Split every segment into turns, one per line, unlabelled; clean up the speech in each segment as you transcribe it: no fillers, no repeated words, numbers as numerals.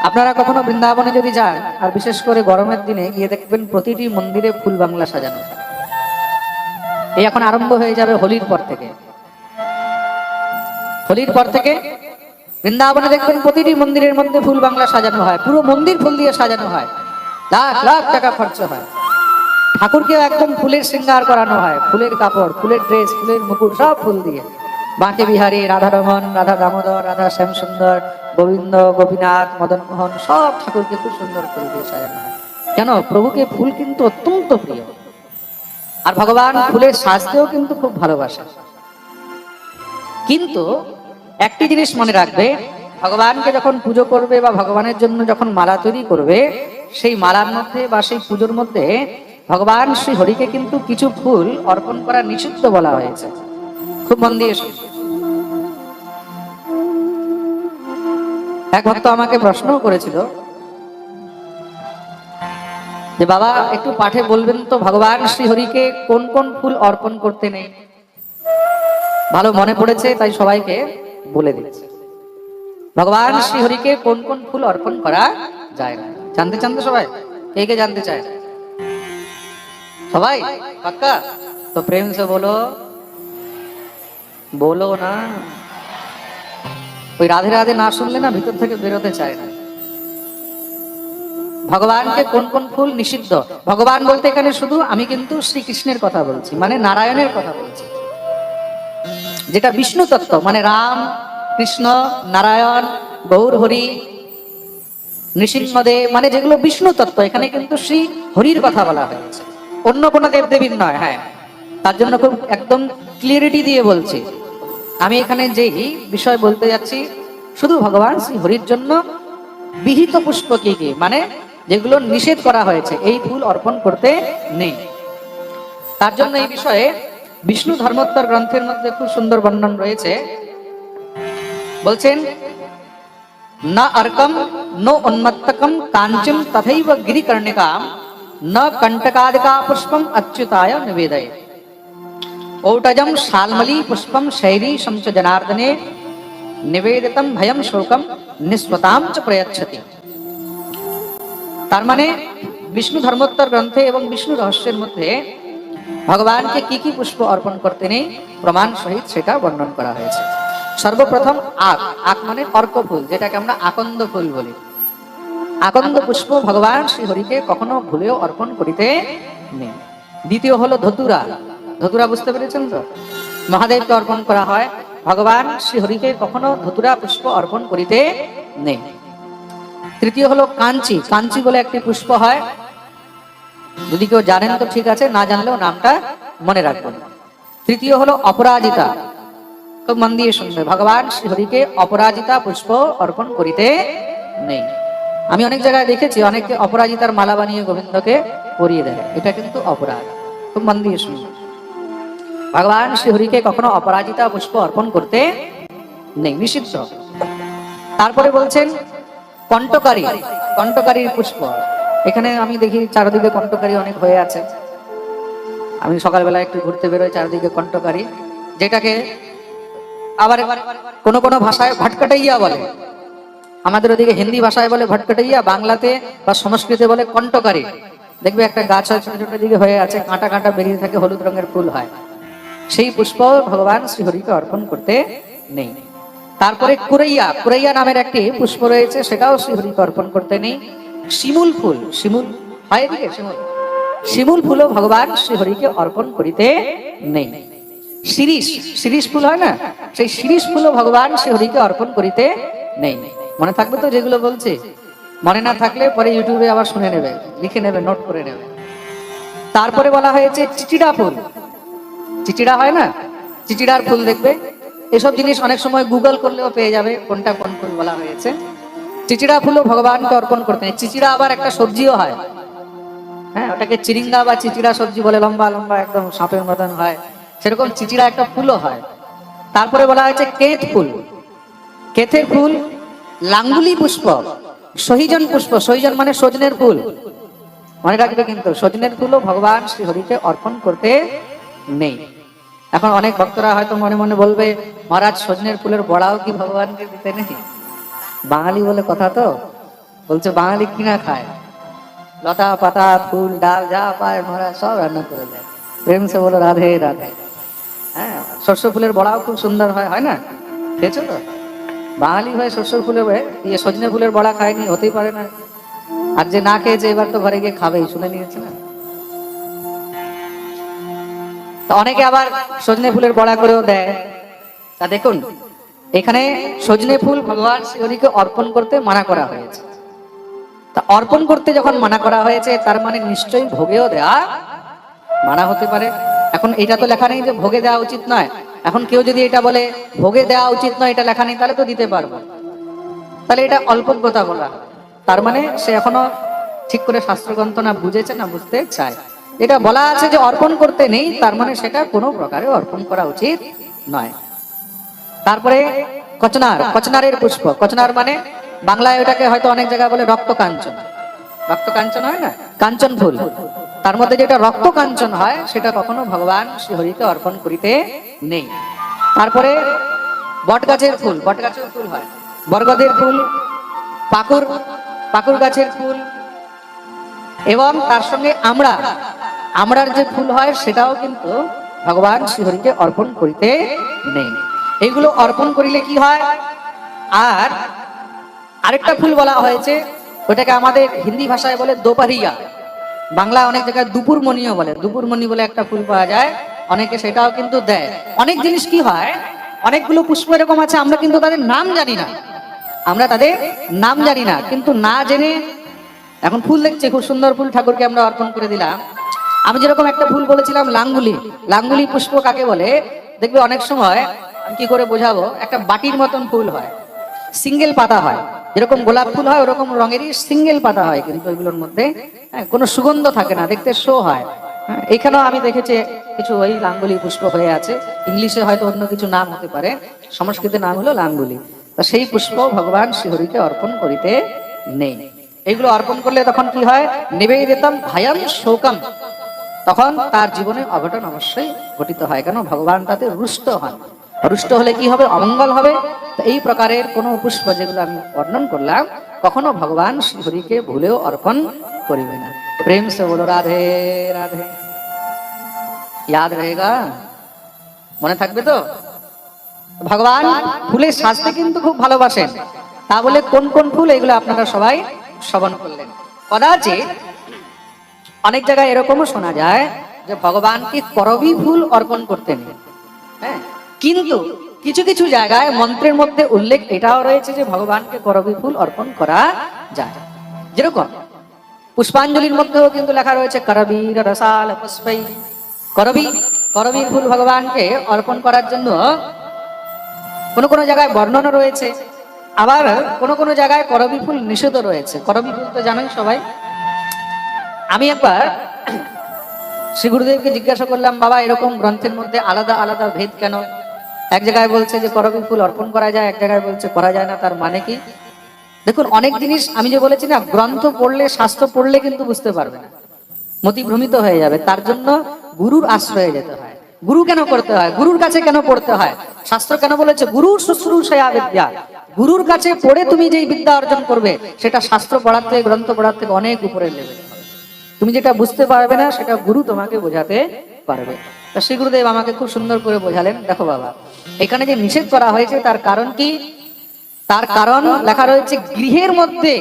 আপনারা কখনো বৃন্দাবনে যদি যান, আর বিশেষ করে গরমের দিনে গিয়ে দেখবেন প্রতিটি মন্দিরে ফুল বাংলা সাজানো। এই এখন আরম্ভ হয়ে যাবে হোলির পর থেকে। হোলির পর থেকে বৃন্দাবনে দেখবেন প্রতিটি মন্দিরের মধ্যে ফুল বাংলা সাজানো হয়, পুরো মন্দির ফুল দিয়ে সাজানো হয়, লাখ লাখ টাকা খরচ হয়। ঠাকুরকেও একদম ফুলের শৃঙ্গার করানো হয়, ফুলের কাপড়, ফুলের ড্রেস, ফুলের মুকুট, সব ফুল দিয়ে। বাঁকে বিহারী, রাধারমন, রাধা দামোদর, রাধা শ্যামসুন্দর, গোবিন্দ, গোপীনাথ, মদন মোহন, সব ঠাকুরকে খুব সুন্দর ফুল দিয়ে সাজানো হয়। কেন? প্রভুকে ফুল কিন্তু অত্যন্ত প্রিয়, আর ভগবান ফুলের সাজতেও কিন্তু খুব ভালোবাসে। কিন্তু একটি জিনিস মনে রাখবে, ভগবানকে যখন পুজো করবে বা ভগবানের জন্য যখন মালা তৈরি করবে, সেই মালার মধ্যে বা সেই পুজোর মধ্যে ভগবান শ্রী হরিকে কিন্তু কিছু ফুল অর্পণ করা নিষিদ্ধ বলা হয়েছে। খুব মন দিয়ে শুনুন। এক ভক্ত আমাকে প্রশ্ন করেছিল যে বাবা একটু পাঠে বলবেন তো ভগবান শ্রী হরিকে কোন কোন ফুল অর্পণ করতে নেই। ভালো মনে পড়েছে তাই সবাইকে বলে দিচ্ছি। ভগবান শ্রী হরিকে কোন কোন ফুল অর্পণ করা যায় না, জানতে চান তো সবাই? কে কে জানতে চায়? সবাই পাক্কা? তো প্রেম সে বলো, বলো না। ওই রাধে রাধে না শুনলে না ভিতর থেকে বেরোতে চায় না। ভগবানকে কোন কোন ফুল নিষিদ্ধ, ভগবান বলতে এখানে শুধু আমি কিন্তু শ্রীকৃষ্ণের কথা বলছি, মানে নারায়ণের কথা বলছি, যেটা বিষ্ণু তত্ত্ব, মানে রাম, কৃষ্ণ, নারায়ণ, গৌর হরি, নৃসিংহদেব, মানে যেগুলো বিষ্ণু তত্ত্ব, এখানে কিন্তু শ্রী হরির কথা বলা হয়েছে, অন্য কোনো দেবদেবীর নয়। হ্যাঁ, তার জন্য খুব একদম ক্লিয়ারিটি দিয়ে বলছি। আমি এখানে যেই বিষয় বলতে যাচ্ছি, শুধু ভগবান শ্রী হরির জন্য বিহিত পুষ্প কি কি, মানে যেগুলো নিষেধ করা হয়েছে, এই ফুল অর্পণ করতে নেই। তার জন্য এই বিষয়ে বিষ্ণু ধর্মোত্তর গ্রন্থের মধ্যে খুব সুন্দর বর্ণন রয়েছে। বলছেন, না अर्कम नो उन्मत्तकम कांचन तथैव गिरिकर्णिकाम न कंटकादिका पुष्पम अच्युताय निवेदये औटजम शाल्मली पुष्पम शैरी शंच जनार्दने निवेदितम भयम शोकम निस्वताम च प्रयच्छति। তার মানে বিষ্ণু ধর্মোত্তর গ্রন্থে এবং বিষ্ণু রহস্যের মধ্যে ভগবানকে কি কি পুষ্প অর্পণ করতে নেই প্রমাণ সহিত সেটা বর্ণন করা হয়েছে। সর্বপ্রথম আক, আক মানে অর্ক ফুল, যেটাকে আমরা আকন্দ ফুল বলি। আকন্দ পুষ্প ভগবান শ্রী হরিকে কখনো ভুলেও অর্পণ করিতে নেই। দ্বিতীয় হলো ধতুরা, ধতুরা বুঝতে পেরেছেন তো? মহাদেবকে অর্পণ করা হয়, ভগবান শ্রী হরিকে কখনো ধতুরা পুষ্প অর্পণ করিতে নেই। তৃতীয় হলো কাঞ্চি, কাঞ্চি বলে একটি পুষ্প হয়, যদি কেউ জানেন তো ঠিক আছে, না জানলেও নামটা মনে রাখবেন। তৃতীয় হলো অপরাজিতা, খুব মন দিয়ে শুনবে, ভগবান শ্রী হরিকে অপরাজিতা পুষ্প অর্পণ করিতে নেই। আমি অনেক জায়গায় দেখেছি অনেকে অপরাজিতার মালা বানিয়ে গোবিন্দকে পরিয়ে দেয়, এটা কিন্তু অপরাধ। খুব মন দিয়ে শুনবে, ভগবান শ্রী হরিকে কখনো অপরাজিতা পুষ্প অর্পণ করতে নেই, নিষিদ্ধ। তারপরে বলছেন কণ্টকারী, কণ্টকারীর পুষ্প। এখানে আমি দেখি চারদিকে কণ্টকারী অনেক হয়ে আছে। আমি সকালবেলা একটু ঘুরতে বেরোই, চারদিকে কণ্টকারী, যেটাকে আবার কোন কোন ভাষায় ভটকাটাইয়া বলে। আমাদের ওদিকে হিন্দি ভাষায় বলে ভটকাটাইয়া, বাংলাতে বা সংস্কৃতে বলে কণ্টকারী। দেখবে একটা গাছ ছোট ছোট দিকে হয়ে আছে, কাঁটা কাঁটা বেরিয়ে থাকে, হলুদ রঙের ফুল হয়, সেই পুষ্প ভগবান শ্রীহরিকে অর্পণ করতে নেই। তারপরে কুরাইয়া, কুরাইয়া নামের একটি পুষ্প রয়েছে, সেটাও শ্রীহরিকে অর্পণ করতে নেই। শিমুল ফুল, শিমুল হয় এদিকে, শিমুল, শিমুল ফুলও ভগবান শ্রীহরিকে অর্পণ করিতে নেই। শিরিষ, শিরিষ ফুল হয় না, সেই শিরিষ ফুলও ভগবান শ্রীহরিকে অর্পণ করিতে নেই। মনে থাকবে তো যেগুলো বলছি? মনে না থাকলে পরে ইউটিউবে আবার শুনে নেবে, লিখে নেবে, নোট করে নেবে। তারপরে বলা হয়েছে চিচিড়া ফুল, চিচিড়া হয় না, চিচিড়ার ফুল দেখবে। এসব জিনিস অনেক সময় গুগল করলেও পেয়ে যাবে কোনটা কোন ফুল বলা হয়েছে। চিচিড়া ফুলও ভগবানকে অর্পণ করতে নেই। চিচিড়া আবার একটা সবজিও হয়, হ্যাঁ, ওটাকে চিরিঙ্গা বা চিচিড়া সবজি বলে, লম্বা লম্বা একদম সাপের মতন হয়, সেরকম চিচিড়া একটা ফুলও হয়। তারপরে বলা হয়েছে কেত ফুল, কেথের ফুল, লাঙ্গুলি পুষ্প, সহিজন পুষ্প, সহিজন মানে সজনের ফুল, মনে রাখবে কিন্তু সজনের ফুলও ভগবান শ্রী হরিকে অর্পণ করতে নেই। এখন অনেক ভক্তরা হয়তো মনে মনে বলবে, মহারাজ সজনের ফুলের বড়াও কি ভগবানকে দিতে নেই? বাঙালি বলে কথা তো, বলছে বাঙালি কিনা খায়, লতা পাতা ফুল ডাল যা পায় মরা সব রান্না করে দেয়। প্রেম সে বলো রাধে রাধে। হ্যাঁ, শস্য ফুলের বড়াও খুব সুন্দর হয়, হয় না? খেয়েছো তো? বাঙালি হয়ে শস্য ফুলের সজনে ফুলের বড়া খায়নি, হতেই পারে না। আর যে না খেয়েছে এবার তো ঘরে গিয়ে খাবেই, শুনে নিয়েছে না? তো অনেকে আবার সজনে ফুলের বড়া করেও দেয়। তা দেখুন, এখানে সজনে ফুল ভগবান শ্রীহরিকে অর্পণ করতে মানা করা হয়েছে। তা অর্পণ করতে যখন মানা করা হয়েছে, তার মানে নিশ্চয়ই ভোগেও দেয়া মানা হতে পারে। এখন এটা তো লেখা নেই যে ভোগে দেওয়া উচিত নয়। এখন কেউ যদি এটা বলে ভোগে দেওয়া উচিত নয়, এটা লেখা নেই, তাহলে তো দিতে পারবো। তাহলে এটা অল্পজ্ঞতা বলা, তার মানে সে এখনো ঠিক করে শাস্ত্রগ্রন্থ না বুঝেছে, না বুঝতে চায়। এটা বলা আছে যে অর্পণ করতে নেই, তার মানে সেটা কোনো প্রকারে অর্পণ করা উচিত নয়। তারপরে কচনার, কচনারের পুষ্প। কচনার মানে বাংলায় ওটাকে হয়তো অনেক জায়গায় বলে রক্ত কাঞ্চন। রক্ত কাঞ্চন হয় না, কাঞ্চন ফুল, তার মধ্যে যেটা রক্ত কাঞ্চন হয় সেটা কখনো ভগবান শ্রীহরিকে অর্পণ করিতে নেই। তারপরে বট গাছের ফুল, বট গাছের ফুল হয়, বরগদের ফুল, পাকুর, পাকুর গাছের ফুল, এবং তার সঙ্গে আমড়া, আমড়ার যে ফুল হয় সেটাও কিন্তু ভগবান শ্রীহরিকে অর্পণ করিতে নেই। এইগুলো অর্পণ করিলে কি হয়? আর আরেকটা ফুল বলা হয়েছে, ওটাকে আমাদের হিন্দি ভাষায় বলে দোপারিয়া, বাংলা অনেক জায়গায় দুপুরমণিও বলে। দুপুরমণি বলে একটা ফুল পাওয়া যায়, অনেকে সেটাও কিন্তু দেয়। অনেক জিনিস কি হয়, অনেকগুলো পুষ্প এরকম আছে আমরা কিন্তু তাদের নাম জানি না, আমরা তাদের নাম জানি না, কিন্তু না জেনে এখন ফুল দেখছি খুব সুন্দর ফুল, ঠাকুরকে আমরা অর্পণ করে দিলাম। আমি যেরকম একটা ফুল বলেছিলাম লাঙ্গুলি, লাঙ্গুলি পুষ্প কাকে বলে দেখবে অনেক সময়, আমি কি করে বোঝাবো, একটা বাটির মতন ফুল হয়, সিঙ্গেল পাতা হয়, যেরকম গোলাপ ফুল হয় ওরকম রঙেরই সিঙ্গেল পাতা হয়, কিন্তু এগুলোর মধ্যে কোনো সুগন্ধ থাকে না, দেখতে শো হয়। এখানেও আমি দেখেছি কিছু ওই লাঙ্গুলি পুষ্প হয়ে আছে, ইংলিশে হয়তো অন্য কিছু নাম হতে পারে, সংস্কৃতের নাম হলো লাঙ্গুলি। তা সেই পুষ্প ভগবান শ্রীহরিকে অর্পণ করিতে নেই। এইগুলো অর্পণ করলে তখন কি হয়, নিবেদিতম ভয়ম শোকম, তখন তার জীবনে অঘটন অবশ্যই ঘটিত হয়। কেন? ভগবান তাতে রুষ্ট হন। রুষ্ট হলে কি হবে? অমঙ্গল হবে। তো এই প্রকারের কোন পুষ্প যেগুলো আমি বর্ণন করলাম, কখনো ভগবান শ্রীহরিকে ভুলেও অর্পণ করিবে না। প্রেম সে বলো রাধে রাধে। ইয়াদ রহেগা? মনে থাকবে তো? ভগবান ফুলের সাজতে কিন্তু খুব ভালোবাসেন। তা বলে কোন কোন ফুল, এগুলো আপনারা সবাই শ্রবণ করলেন। কদাচিৎ অনেক জায়গায় এরকমও শোনা যায় যে ভগবানকে করবী ফুল অর্পণ করতেন। হ্যাঁ, কিন্তু কিছু কিছু জায়গায় মন্ত্রের মধ্যে উল্লেখ এটাও রয়েছে যে ভগবানকে করবী ফুল অর্পণ করা যায়। যেরকম পুষ্পাঞ্জলির মধ্যেও কিন্তু লেখা রয়েছে করবীর রসাল পুষ্পৈ, করবী, করবীর ফুল ভগবানকে অর্পণ করার জন্য কোন কোন জায়গায় বর্ণনা রয়েছে, আবার কোন কোন জায়গায় করবী ফুল নিষিদ্ধ রয়েছে। করবী ফুল তো জানেন সবাই। আমি একবার শ্রী গুরুদেবকে জিজ্ঞাসা করলাম, বাবা এরকম গ্রন্থের মধ্যে আলাদা আলাদা ভেদ কেন? এক জায়গায় বলছে যে করবী ফুল অর্পণ করা যায়, এক জায়গায় বলছে করা যায় না, তার মানে কি? দেখুন, অনেক জিনিস আমি যে বলেছি না, গ্রন্থ পড়লে, শাস্ত্র পড়লে কিন্তু বুঝতে পারবে না, মতিভ্রমিত হয়ে যাবে। তার জন্য গুরুর আশ্রয়ে যেতে হয়। গুরু কেন করতে হয়? গুরুর কাছে কেন পড়তে হয়? শাস্ত্র কেন বলেছে গুরুর শুশ্রূষয়া বিদ্যা? গুরুর কাছে পড়ে তুমি যেই বিদ্যা অর্জন করবে, সেটা শাস্ত্র পড়ার থেকে, গ্রন্থ পড়ার থেকে অনেক উপরে লেভেল। তুমি যেটা বুঝতে পারবে না, সেটা গুরু তোমাকে বোঝাতে পারবে। তা শ্রী গুরুদেব আমাকে খুব সুন্দর করে বোঝালেন। দেখো বাবা, এখানে যে নিষেধ করা হয়েছে তার কারণ কি? তার কারণ লেখা রয়েছে, গৃহের মধ্যে,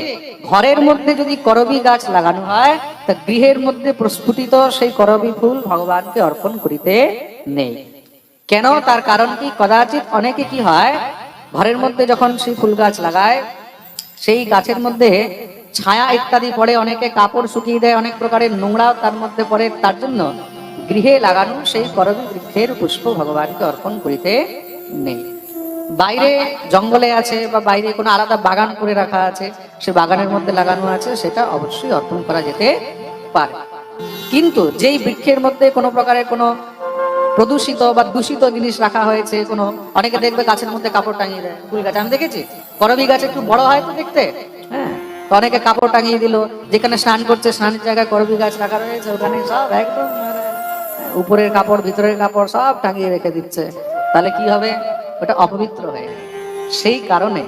ঘরের মধ্যে যদি করবী গাছ লাগানো হয়, তা গৃহের মধ্যে প্রস্ফুটিত সেই করবী ফুল ভগবানকে অর্পণ করিতে নেই। কেন? তার কারণ কি? কদাচিৎ অনেকে কি হয়, ঘরের মধ্যে যখন সেই ফুল গাছ লাগায়, সেই গাছের মধ্যে ছায়া ইত্যাদি পড়ে, অনেকে কাপড় শুকিয়ে দেয়, অনেক প্রকারের নোংরাও তার মধ্যে পড়ে। তার জন্য গৃহে লাগানো সেই করবী বৃক্ষের পুষ্প ভগবানকে অর্পণ করিতে নেই। বাইরে জঙ্গলে আছে বা বাইরে কোনো আলাদা বাগান করে রাখা আছে, সে বাগানের মধ্যে লাগানো আছে, সেটা অবশ্যই অর্পণ করা যেতে পারে। কিন্তু যেই বৃক্ষের মধ্যে কোনো প্রকারের কোনো প্রদূষিত বা দূষিত জিনিস রাখা হয়েছে, কোনো, অনেকে দেখবে গাছের মধ্যে কাপড় টাঙিয়ে দেয়, ফুল গাছ আমি দেখেছি, করবী গাছ একটু বড় হয় তো দেখতে, হ্যাঁ, তো অনেকে কাপড় টাঙিয়ে দিল, যেখানে স্নান করছে স্নানের জায়গায় করবী গাছ রাখা রয়েছে, ওখানে সব একদম উপরের কাপড় ভিতরের কাপড় সব টাঙিয়ে রেখে দিচ্ছে। তাহলে কি হবে? ওটা অপবিত্র হয়ে যাবে। সেই কারণে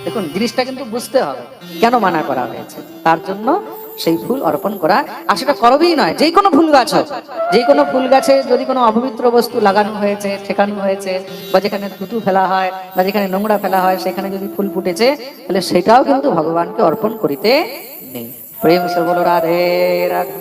দেখুন জিনিসটা কিন্তু বুঝতে হবে কেন মানা করা হয়েছে, তার জন্য সেই ফুল অর্পণ করা। আর সেটা করবেই নয়, যে কোনো ফুল গাছ হোক, যে কোনো ফুল গাছে যদি কোনো অপবিত্র বস্তু লাগানো হয়েছে, ঠেকানো হয়েছে, বা যেখানে থুতু ফেলা হয় বা যেখানে নোংরা ফেলা হয় সেখানে যদি ফুল ফুটেছে, তাহলে সেটাও কিন্তু ভগবানকে অর্পণ করিতে নেই। প্রেম সে বলো রাধে রাধে।